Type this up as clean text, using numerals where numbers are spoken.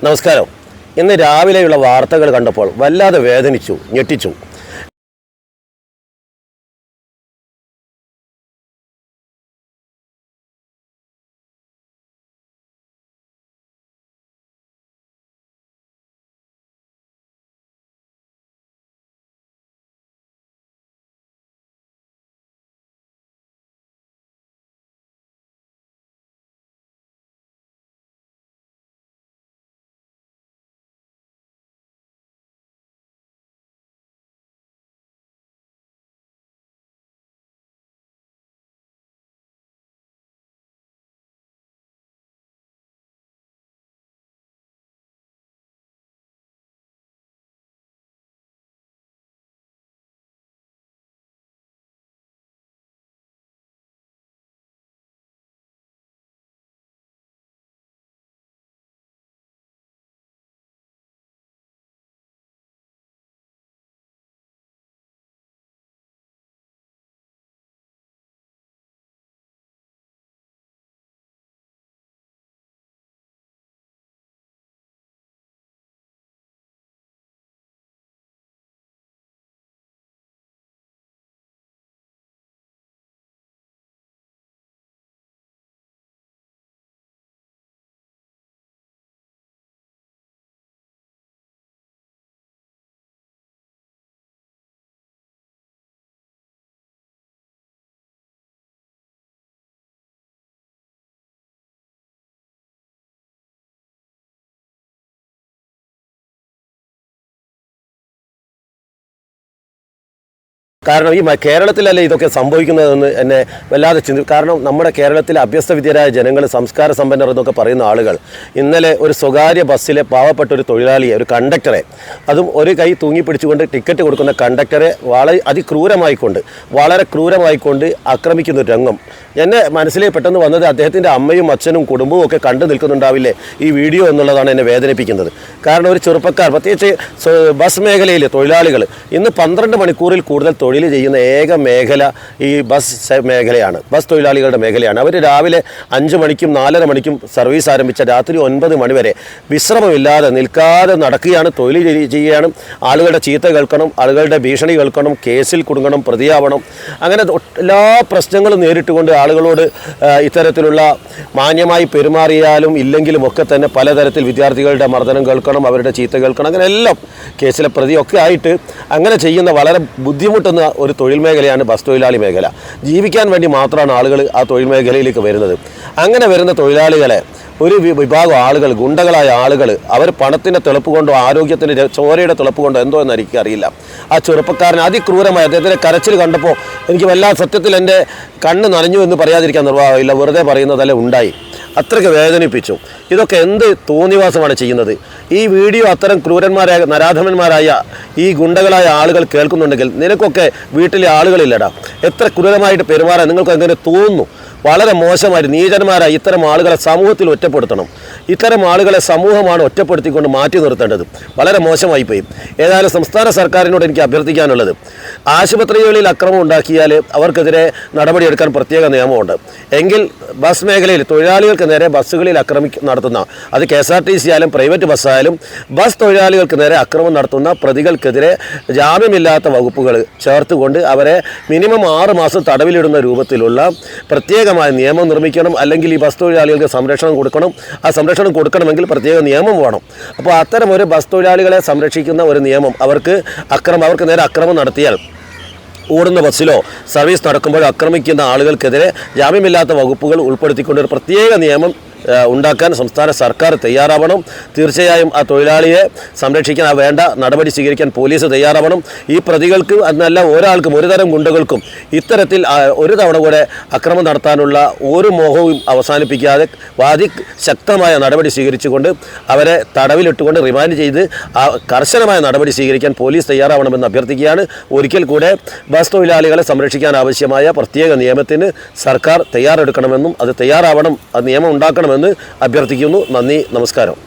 നമസ്കാരം. ഇന്ന് രാവിലെയുള്ള വാർത്തകൾ കണ്ടപ്പോൾ വല്ലാതെ വേദനിച്ചു, ഞെട്ടിച്ചു. കാരണം ഈ കേരളത്തിലല്ലേ ഇതൊക്കെ സംഭവിക്കുന്നതെന്ന് എന്നെ വല്ലാതെ കാരണം നമ്മുടെ കേരളത്തിലെ അഭ്യസ്തവിദ്യരായ ജനങ്ങൾ, സംസ്കാര സമ്പന്നർ എന്നൊക്കെ പറയുന്ന ആളുകൾ ഇന്നലെ ഒരു സ്വകാര്യ ബസ്സിലെ പാവപ്പെട്ട ഒരു തൊഴിലാളിയെ, ഒരു കണ്ടക്ടറെ, അതും ഒരു കൈ തൂങ്ങിപ്പിടിച്ചുകൊണ്ട് ടിക്കറ്റ് കൊടുക്കുന്ന കണ്ടക്ടറെ വളരെ ക്രൂരമായിക്കൊണ്ട് ആക്രമിക്കുന്ന ഒരു രംഗം എന്നെ മനസ്സിലേക്ക് പെട്ടെന്ന് വന്നത്. അദ്ദേഹത്തിൻ്റെ അമ്മയും അച്ഛനും കുടുംബവും ഒക്കെ കണ്ടു നിൽക്കുന്നുണ്ടാവില്ലേ ഈ വീഡിയോ എന്നുള്ളതാണ് എന്നെ വേദനിപ്പിക്കുന്നത്. കാരണം ഒരു ചെറുപ്പക്കാർ, പ്രത്യേകിച്ച് ബസ് മേഖലയിലെ തൊഴിലാളികൾ ഇന്ന് 12 മണിക്കൂറിൽ കൂടുതൽ തൊഴിൽ ചെയ്യുന്ന ഏക മേഖല ഈ ബസ് മേഖലയാണ്, ബസ് തൊഴിലാളികളുടെ മേഖലയാണ്. അവർ രാവിലെ 5 മണിക്കും 4:30 മണിക്കും സർവീസ് ആരംഭിച്ച രാത്രി 9 മണി വരെ വിശ്രമമില്ലാതെ നിൽക്കാതെ നടക്കുകയാണ്, തൊഴിൽ ചെയ്യുകയാണ്. ആളുകളുടെ ചീത്ത കേൾക്കണം, ആളുകളുടെ ഭീഷണി കേൾക്കണം, കേസിൽ കുടുങ്ങണം, പ്രതിയാവണം, അങ്ങനെ എല്ലാ പ്രശ്നങ്ങളും നേരിട്ടുകൊണ്ട് ആളുകളോട് ഇത്തരത്തിലുള്ള മാന്യമായി പെരുമാറിയാലും ഇല്ലെങ്കിലും ഒക്കെ തന്നെ പലതരത്തിൽ വിദ്യാർത്ഥികളുടെ മർദ്ദനം കേൾക്കണം, അവരുടെ ചീത്ത കേൾക്കണം, അങ്ങനെ എല്ലാം കേസിലെ പ്രതിയൊക്കെ ആയിട്ട് അങ്ങനെ ചെയ്യുന്ന വളരെ ബുദ്ധിമുട്ടുന്ന ഒരു തൊഴിൽ മേഖലയാണ് ബസ് തൊഴിലാളി മേഖല. ജീവിക്കാൻ വേണ്ടി മാത്രമാണ് ആളുകൾ ആ തൊഴിൽ മേഖലയിലേക്ക് വരുന്നത്. അങ്ങനെ വരുന്ന തൊഴിലാളികളെ ഒരു വിഭാഗം ആളുകൾ, ഗുണ്ടകളായ ആളുകൾ, അവർ പണത്തിൻ്റെ തിളപ്പ് കൊണ്ടോ ആരോഗ്യത്തിൻ്റെ ചോരയുടെ തിളപ്പ് കൊണ്ടോ എന്തോ എന്ന് എനിക്കറിയില്ല, ആ ചെറുപ്പക്കാരൻ അതിക്രൂരമായി അദ്ദേഹത്തിൻ്റെ കരച്ചിൽ കണ്ടപ്പോൾ എനിക്ക് സത്യത്തിൽ എൻ്റെ കണ്ണ് നനഞ്ഞു എന്ന് പറയാതിരിക്കാൻ നിർവാഹമില്ല. വെറുതെ പറയുന്നതല്ല, ഉണ്ടായി. അത്രയ്ക്ക് വേദനിപ്പിച്ചു. ഇതൊക്കെ എന്ത് തോന്നിവാസമാണ് ചെയ്യുന്നത്? ഈ വീഡിയോ അത്തരം ക്രൂരന്മാരായ നരാധമന്മാരായ ഈ ഗുണ്ടകളായ ആളുകൾ കേൾക്കുന്നുണ്ടെങ്കിൽ നിനക്കൊക്കെ വീട്ടിലെ ആളുകളില്ലടാ. എത്ര ക്രൂരമായിട്ട് പെരുമാറാൻ നിങ്ങൾക്ക് എങ്ങനെ തോന്നുന്നു? വളരെ മോശമായി നീചന്മാരായി ഇത്തരം ആളുകളെ സമൂഹത്തിൽ ഒറ്റപ്പെടുത്തണം. ഇത്തരം ആളുകളെ സമൂഹമാണ് ഒറ്റപ്പെടുത്തിക്കൊണ്ട് മാറ്റി നിർത്തേണ്ടത്. വളരെ മോശമായിപ്പോയി. ഏതായാലും സംസ്ഥാന സർക്കാരിനോട് എനിക്ക് അഭ്യർത്ഥിക്കാനുള്ളത്, ആശുപത്രികളിൽ അക്രമം ഉണ്ടാക്കിയാൽ അവർക്കെതിരെ നടപടിയെടുക്കാൻ പ്രത്യേക നിയമമുണ്ട്. എങ്കിൽ ബസ് മേഖലയിൽ തൊഴിലാളികൾക്ക് നേരെ ബസ്സുകളിൽ നടത്തുന്ന, അത് KSRTC ആയാലും പ്രൈവറ്റ് ബസ്സായാലും, ബസ് തൊഴിലാളികൾക്ക് നേരെ അക്രമം നടത്തുന്ന പ്രതികൾക്കെതിരെ ജാമ്യമില്ലാത്ത വകുപ്പുകൾ ചേർത്തുകൊണ്ട് അവരെ മിനിമം 6 മാസം തടവിലിടുന്ന രൂപത്തിലുള്ള പ്രത്യേക നിയമം നിർമ്മിക്കണം. അല്ലെങ്കിൽ ഈ ബസ് തൊഴിലാളികൾക്ക് സംരക്ഷണം കൊടുക്കണം. ആ സംരക്ഷണം കൊടുക്കണമെങ്കിൽ പ്രത്യേക നിയമം വേണം. അപ്പോൾ അത്തരം ഒരു ബസ് തൊഴിലാളികളെ സംരക്ഷിക്കുന്ന ഒരു നിയമം, അവർക്ക് നേരെ അക്രമം നടത്തിയാൽ, ഓടുന്ന ബസ്സിലോ സർവീസ് നടക്കുമ്പോഴോ ആക്രമിക്കുന്ന ആളുകൾക്കെതിരെ ജാമ്യമില്ലാത്ത വകുപ്പുകൾ ഉൾപ്പെടുത്തിക്കൊണ്ട് ഒരു പ്രത്യേക നിയമം ഉണ്ടാക്കാൻ സംസ്ഥാന സർക്കാർ തയ്യാറാവണം. തീർച്ചയായും ആ തൊഴിലാളിയെ സംരക്ഷിക്കാൻ വേണ്ട നടപടി സ്വീകരിക്കാൻ പോലീസ് തയ്യാറാവണം. ഈ പ്രതികൾക്ക് എന്നല്ല ഒരാൾക്കും, ഒരു തരം ഗുണ്ടകൾക്കും ഇത്തരത്തിൽ ഒരു തവണ കൂടെ അക്രമം നടത്താനുള്ള ഒരു മോഹവും അവസാനിപ്പിക്കാതെ ശക്തമായ നടപടി സ്വീകരിച്ചുകൊണ്ട് അവരെ തടവിലിട്ടുകൊണ്ട് റിമാൻഡ് ചെയ്ത് കർശനമായ നടപടി സ്വീകരിക്കാൻ പോലീസ് തയ്യാറാവണമെന്ന് അഭ്യർത്ഥിക്കുകയാണ്. ഒരിക്കൽ കൂടെ ബസ് തൊഴിലാളികളെ സംരക്ഷിക്കാൻ ആവശ്യമായ പ്രത്യേക നിയമത്തിന് സർക്കാർ തയ്യാറെടുക്കണമെന്നും അത് തയ്യാറാവണം, അത് നിയമം ഉണ്ടാക്കണം എന്ന് അഭ്യർത്ഥിക്കുന്നു. നന്ദി, നമസ്കാരം.